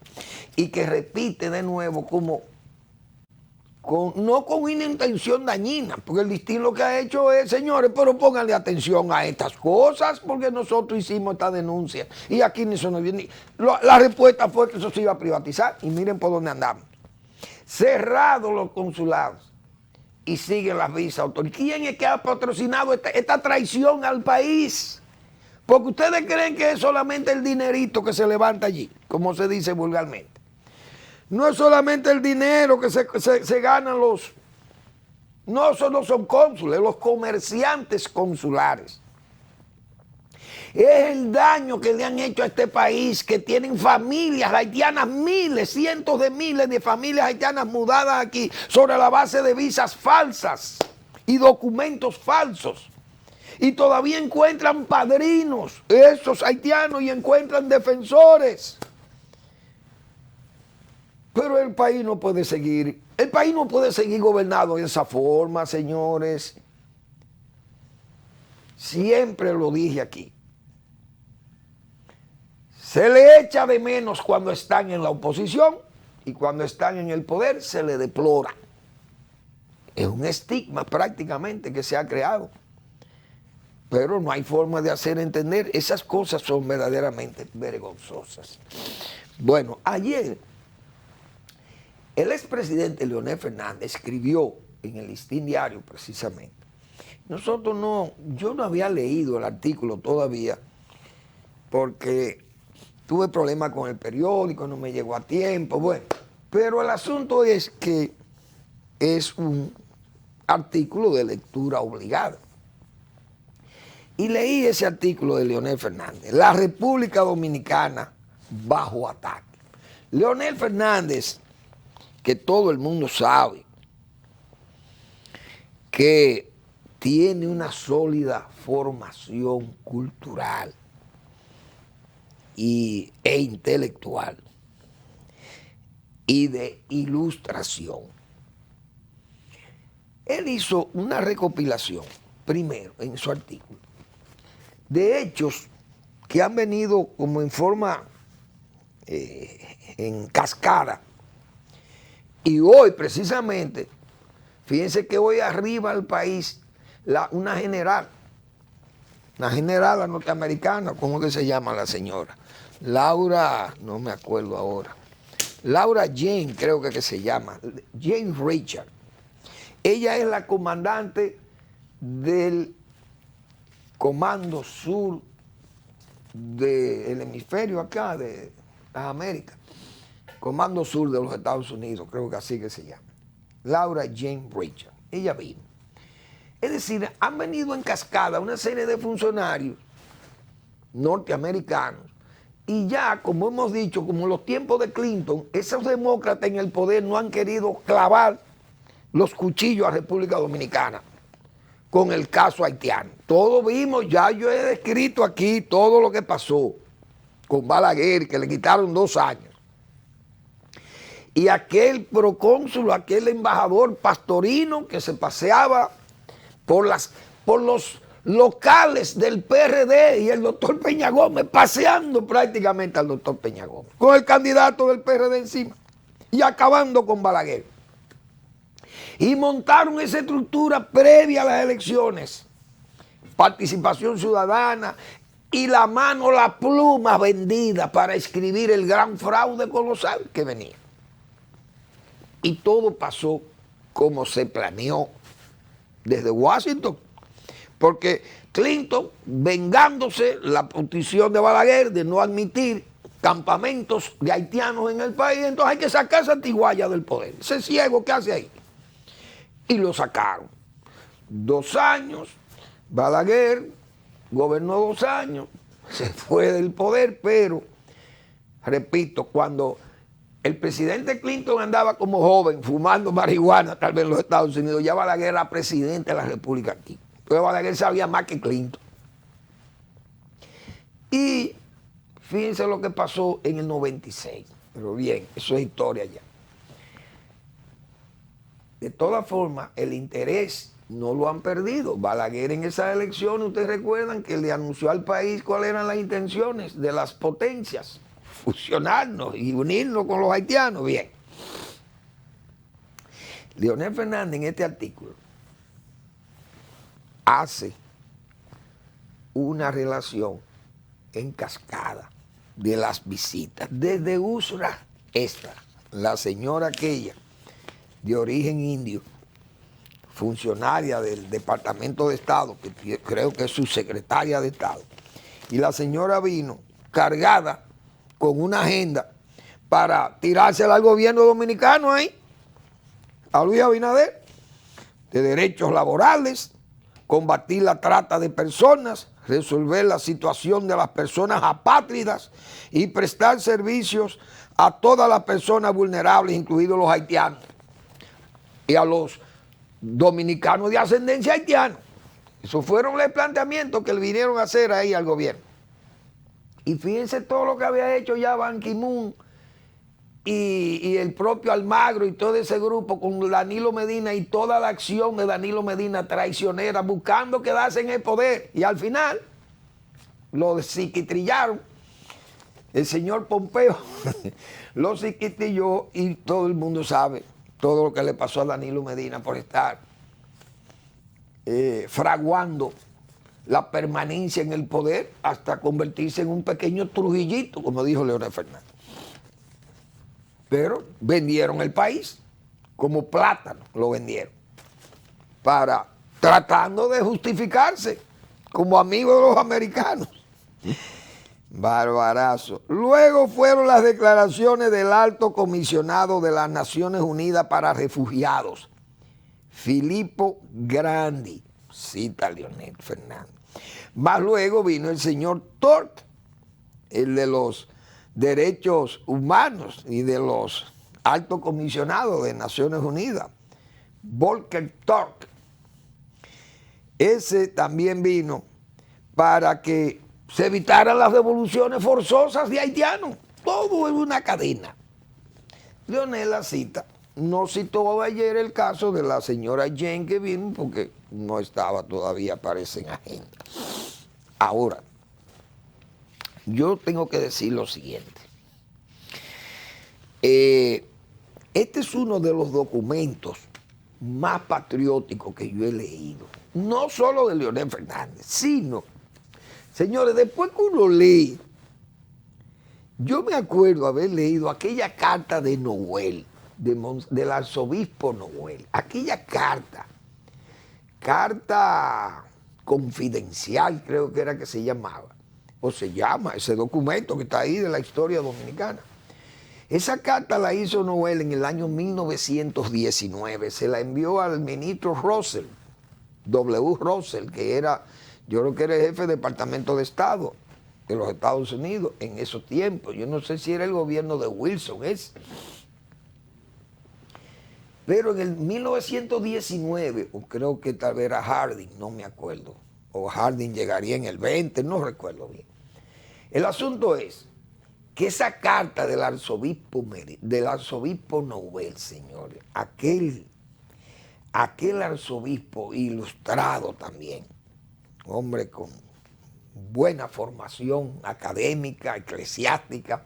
[SPEAKER 5] y que repite de nuevo no con una intención dañina, porque el Listín lo que ha hecho es, señores, pero pónganle atención a estas cosas, porque nosotros hicimos esta denuncia, y aquí eso no viene. La respuesta fue que eso se iba a privatizar, y miren por dónde andamos. Cerrados los consulados. Y siguen las visas autorizadas. ¿Quién es que ha patrocinado esta traición al país? Porque ustedes creen que es solamente el dinerito que se levanta allí, como se dice vulgarmente. No es solamente el dinero que se ganan los... No, esos no son cónsules, los comerciantes consulares. Es el daño que le han hecho a este país, que tienen familias haitianas, cientos de miles de familias haitianas mudadas aquí sobre la base de visas falsas y documentos falsos. Y todavía encuentran padrinos, esos haitianos, y encuentran defensores. Pero el país no puede seguir gobernado de esa forma, señores. Siempre lo dije aquí. Se le echa de menos cuando están en la oposición y cuando están en el poder se le deplora. Es un estigma prácticamente que se ha creado. Pero no hay forma de hacer entender. Esas cosas son verdaderamente vergonzosas. Bueno, ayer el expresidente Leonel Fernández escribió en el Listín Diario precisamente. Yo no había leído el artículo todavía porque tuve problemas con el periódico, no me llegó a tiempo, bueno. Pero el asunto es que es un artículo de lectura obligada. Y leí ese artículo de Leonel Fernández, La República Dominicana bajo ataque. Leonel Fernández, que todo el mundo sabe que tiene una sólida formación cultural e intelectual y de ilustración. Él hizo una recopilación, primero, en su artículo, de hechos que han venido como en forma, en cascada. Y hoy, precisamente, fíjense que hoy arriba al país una general norteamericana, ¿cómo que se llama la señora? Laura, no me acuerdo ahora. Laura Jane, creo que se llama. Jane Richard. Ella es la comandante del Comando Sur del hemisferio acá, de las Américas. Comando Sur de los Estados Unidos, creo que así que se llama. Laura Jane Richard. Ella vino. Es decir, han venido en cascada una serie de funcionarios norteamericanos y ya, como hemos dicho, como en los tiempos de Clinton, esos demócratas en el poder no han querido clavar los cuchillos a República Dominicana. con el caso haitiano. Todos vimos, ya yo he descrito aquí todo lo que pasó con Balaguer, que le quitaron 2 años. Y aquel procónsul, aquel embajador Pastorino que se paseaba por los locales del PRD, y el doctor Peña Gómez paseando prácticamente al doctor Peña Gómez, con el candidato del PRD encima, y acabando con Balaguer. Y montaron esa estructura previa a las elecciones, participación ciudadana, y la pluma vendida para escribir el gran fraude colosal que venía. Y todo pasó como se planeó desde Washington, porque Clinton, vengándose la petición de Balaguer de no admitir campamentos de haitianos en el país, entonces hay que sacar esa tiguaya del poder, ese ciego que hace ahí. Y lo sacaron. 2 años, Balaguer gobernó 2 años, se fue del poder, pero, repito, cuando el presidente Clinton andaba como joven fumando marihuana, tal vez en los Estados Unidos, ya Balaguer era presidente de la República aquí. Pero Balaguer sabía más que Clinton. Y fíjense lo que pasó en el 96. Pero bien, eso es historia ya. De todas formas, el interés no lo han perdido. Balaguer en esas elecciones, ustedes recuerdan que le anunció al país cuáles eran las intenciones de las potencias. Fusionarnos y unirnos con los haitianos. Bien. Leonel Fernández en este artículo hace una relación en cascada de las visitas. Desde Usra, la señora aquella de origen indio, funcionaria del Departamento de Estado, que creo que es su secretaria de Estado, y la señora vino cargada con una agenda para tirársela al gobierno dominicano ahí, a Luis Abinader, de derechos laborales, combatir la trata de personas, resolver la situación de las personas apátridas y prestar servicios a todas las personas vulnerables, incluidos los haitianos, y a los dominicanos de ascendencia haitiana. Esos fueron los planteamientos que le vinieron a hacer ahí al gobierno. Y fíjense todo lo que había hecho ya Ban Ki-moon y el propio Almagro y todo ese grupo con Danilo Medina y toda la acción de Danilo Medina traicionera, buscando quedarse en el poder. Y al final lo psiquitrillaron. El señor Pompeo lo psiquitrilló y todo el mundo sabe todo lo que le pasó a Danilo Medina por estar fraguando la permanencia en el poder hasta convertirse en un pequeño Trujillito, como dijo Leonel Fernández. Pero vendieron el país como plátano, lo vendieron, tratando de justificarse como amigo de los americanos. Barbarazo. Luego fueron las declaraciones del alto comisionado de las Naciones Unidas para Refugiados, Filippo Grandi, cita Leonel Fernández. Más luego vino el señor Turk, el de los derechos humanos y de los altos comisionados de Naciones Unidas, Volker Turk. Ese también vino para que se evitaran las devoluciones forzosas de haitianos. Todo es una cadena. Leonel la cita. No citó ayer el caso de la señora Jane que vino porque no estaba todavía, parece, en agenda. Ahora, yo tengo que decir lo siguiente. Este es uno de los documentos más patrióticos que yo he leído. No solo de Leonel Fernández, sino, señores, después que uno lee, yo me acuerdo haber leído aquella carta de Noel, del arzobispo Noel, aquella carta confidencial creo que era que se llamaba, o se llama ese documento que está ahí de la historia dominicana. Esa carta la hizo Noel en el año 1919, se la envió al ministro Russell, W. Russell, que era, yo creo que era el jefe del Departamento de Estado de los Estados Unidos en esos tiempos. Yo no sé si era el gobierno de Wilson ese. Pero en el 1919, o creo que tal vez era Harding, no me acuerdo, o Harding llegaría en el 20, no recuerdo bien. El asunto es que esa carta del arzobispo Nouel, señores, aquel arzobispo ilustrado también, hombre con buena formación académica, eclesiástica,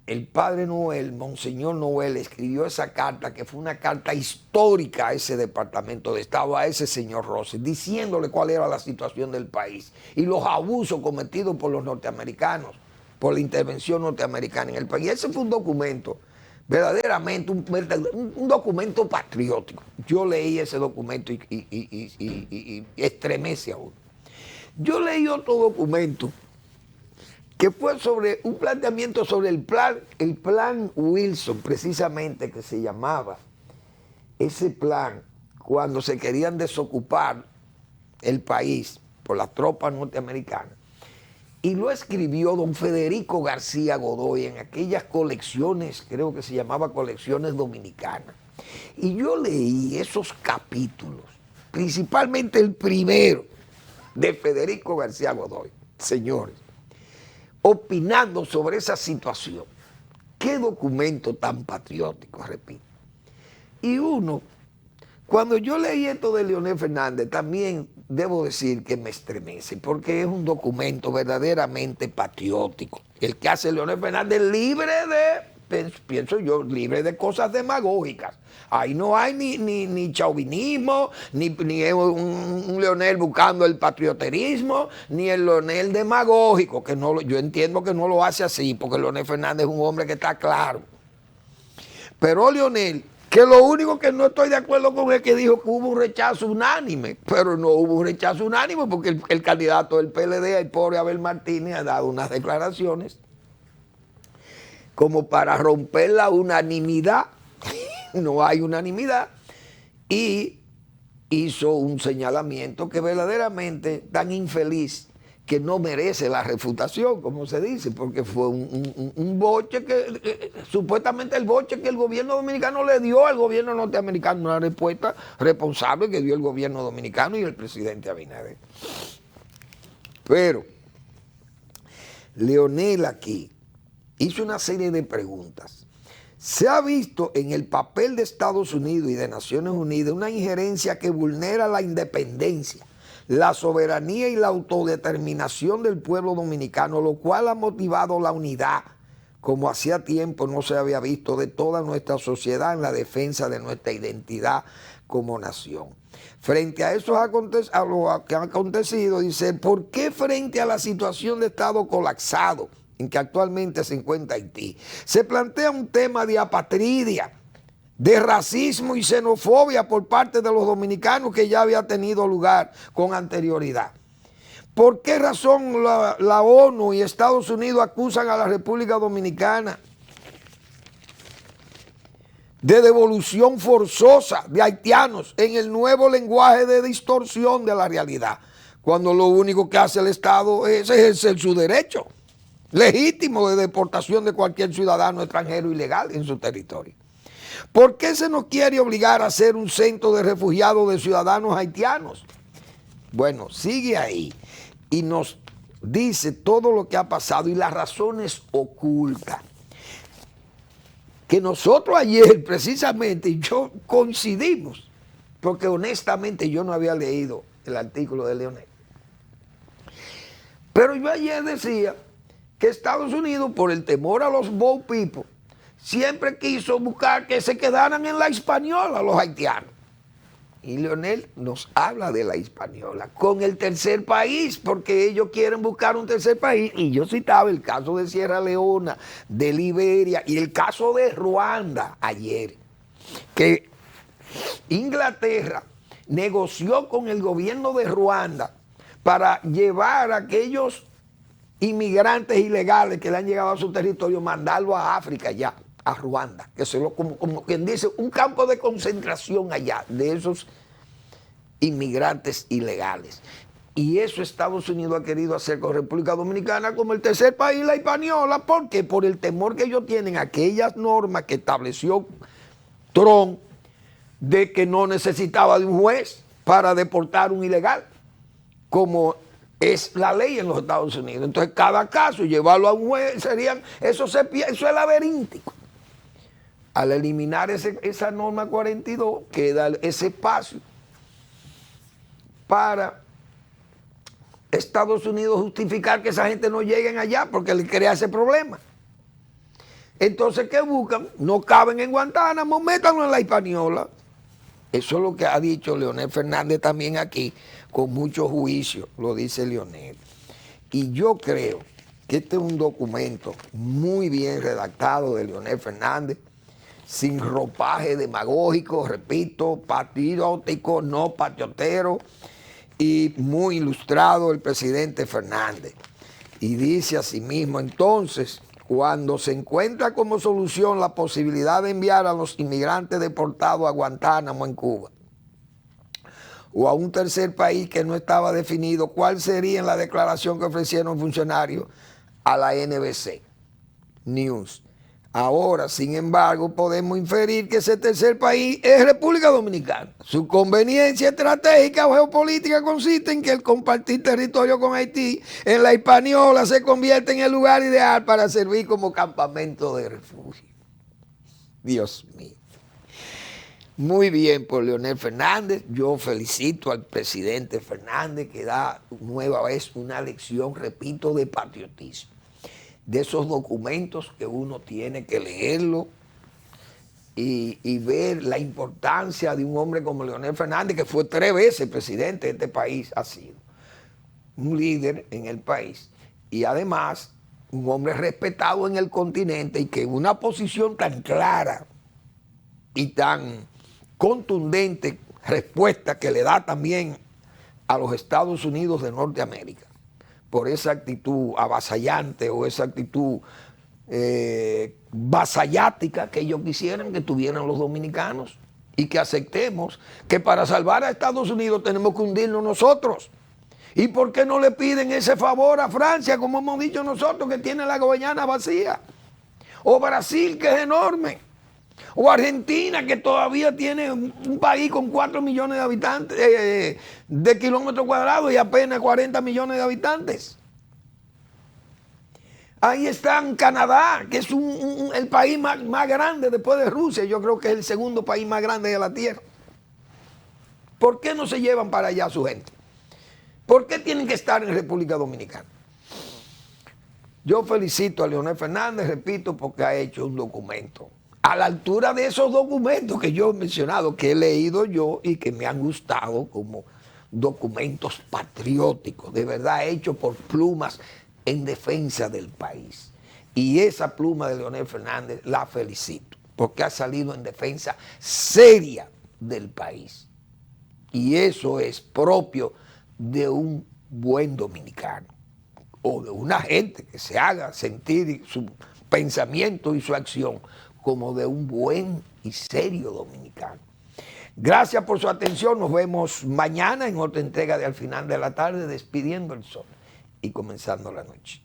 [SPEAKER 5] el padre Nouel, Monseñor Nouel, escribió esa carta, que fue una carta histórica a ese Departamento de Estado, a ese señor Rosas, diciéndole cuál era la situación del país y los abusos cometidos por los norteamericanos, por la intervención norteamericana en el país. Ese fue un documento, verdaderamente un documento patriótico. Yo leí ese documento y estremece a uno. Yo leí otro documento que fue sobre un planteamiento sobre el plan Wilson, precisamente, que se llamaba ese plan cuando se querían desocupar el país por las tropas norteamericanas. Y lo escribió don Federico García Godoy en aquellas colecciones, creo que se llamaba Colecciones Dominicanas. Y yo leí esos capítulos, principalmente el primero de Federico García Godoy, señores, opinando sobre esa situación. Qué documento tan patriótico, repito. Y uno, cuando yo leí esto de Leonel Fernández, también debo decir que me estremece, porque es un documento verdaderamente patriótico. El que hace Leonel Fernández libre de, pienso yo, libre de cosas demagógicas. Ahí no hay ni chauvinismo, ni un Leonel buscando el patrioterismo, ni el Leonel demagógico, que no, yo entiendo que no lo hace así, porque Leonel Fernández es un hombre que está claro. Pero Leonel, que lo único que no estoy de acuerdo con es que dijo que hubo un rechazo unánime, pero no hubo un rechazo unánime porque el candidato del PLD, el pobre Abel Martínez, ha dado unas declaraciones como para romper la unanimidad. No hay unanimidad, y hizo un señalamiento que verdaderamente tan infeliz que no merece la refutación, como se dice, porque fue un boche que supuestamente el boche que el gobierno dominicano le dio al gobierno norteamericano, una respuesta responsable que dio el gobierno dominicano y el presidente Abinader. Pero Leonel aquí hizo una serie de preguntas. Se ha visto en el papel de Estados Unidos y de Naciones Unidas una injerencia que vulnera la independencia, la soberanía y la autodeterminación del pueblo dominicano, lo cual ha motivado la unidad, como hacía tiempo no se había visto, de toda nuestra sociedad en la defensa de nuestra identidad como nación. Frente a eso, a lo que ha acontecido, dice, ¿por qué frente a la situación de Estado colapsado en que actualmente se encuentra Haití, se plantea un tema de apatridia, de racismo y xenofobia por parte de los dominicanos que ya había tenido lugar con anterioridad? ¿Por qué razón la ONU y Estados Unidos acusan a la República Dominicana de devolución forzosa de haitianos en el nuevo lenguaje de distorsión de la realidad, cuando lo único que hace el Estado es ejercer su derecho legítimo de deportación de cualquier ciudadano extranjero ilegal en su territorio? ¿Por qué se nos quiere obligar a ser un centro de refugiados de ciudadanos haitianos? Bueno, sigue ahí y nos dice todo lo que ha pasado y las razones ocultas. Que nosotros ayer precisamente yo coincidimos, porque honestamente yo no había leído el artículo de Leonel. Pero yo ayer decía que Estados Unidos, por el temor a los Boat People, siempre quiso buscar que se quedaran en la Hispaniola los haitianos. Y Leonel nos habla de la Hispaniola con el tercer país, porque ellos quieren buscar un tercer país. Y yo citaba el caso de Sierra Leona, de Liberia y el caso de Ruanda ayer, que Inglaterra negoció con el gobierno de Ruanda para llevar a aquellos inmigrantes ilegales que le han llegado a su territorio, mandarlo a África ya, a Ruanda, que es como quien dice, un campo de concentración allá de esos inmigrantes ilegales. Y eso Estados Unidos ha querido hacer con República Dominicana como el tercer país, la Hispaniola. ¿Por qué? Por el temor que ellos tienen a aquellas normas que estableció Trump de que no necesitaba de un juez para deportar un ilegal, como es la ley en los Estados Unidos. Entonces, cada caso, llevarlo a un juez, eso es laberíntico. Al eliminar esa norma 42, queda ese espacio para Estados Unidos justificar que esa gente no lleguen allá porque le crea ese problema. Entonces, ¿qué buscan? No caben en Guantánamo, métanlo en la Hispaniola. Eso es lo que ha dicho Leonel Fernández también aquí, con mucho juicio, lo dice Leonel. Y yo creo que este es un documento muy bien redactado de Leonel Fernández, sin ropaje demagógico, repito, patriótico, no patriotero, y muy ilustrado el presidente Fernández. Y dice asimismo, entonces, cuando se encuentra como solución la posibilidad de enviar a los inmigrantes deportados a Guantánamo en Cuba, o a un tercer país que no estaba definido, ¿cuál sería la declaración que ofrecieron funcionarios a la NBC News? Ahora, sin embargo, podemos inferir que ese tercer país es República Dominicana. Su conveniencia estratégica o geopolítica consiste en que el compartir territorio con Haití en la Hispaniola se convierte en el lugar ideal para servir como campamento de refugio. Dios mío. Muy bien por Leonel Fernández. Yo felicito al presidente Fernández que da nueva vez una lección, repito, de patriotismo. De esos documentos que uno tiene que leerlo y ver la importancia de un hombre como Leonel Fernández, que fue 3 veces presidente de este país, ha sido un líder en el país y además un hombre respetado en el continente y que una posición tan clara y tan contundente respuesta que le da también a los Estados Unidos de Norteamérica por esa actitud avasallante o esa actitud vasallática que ellos quisieran que tuvieran los dominicanos y que aceptemos que para salvar a Estados Unidos tenemos que hundirnos nosotros. ¿Y por qué no le piden ese favor a Francia, como hemos dicho nosotros, que tiene la Guayana vacía? O Brasil, que es enorme. O Argentina, que todavía tiene un país con 4 millones de habitantes, de kilómetros cuadrados y apenas 40 millones de habitantes. Ahí está Canadá, que es el país más grande después de Rusia. Yo creo que es el segundo país más grande de la Tierra. ¿Por qué no se llevan para allá a su gente? ¿Por qué tienen que estar en República Dominicana? Yo felicito a Leonel Fernández, repito, porque ha hecho un documento a la altura de esos documentos que yo he mencionado, que he leído yo y que me han gustado como documentos patrióticos, de verdad hechos por plumas en defensa del país. Y esa pluma de Leonel Fernández la felicito, porque ha salido en defensa seria del país. Y eso es propio de un buen dominicano, o de una gente que se haga sentir su pensamiento y su acción como de un buen y serio dominicano. Gracias por su atención. Nos vemos mañana en otra entrega de Al Final de la Tarde, despidiendo el sol y comenzando la noche.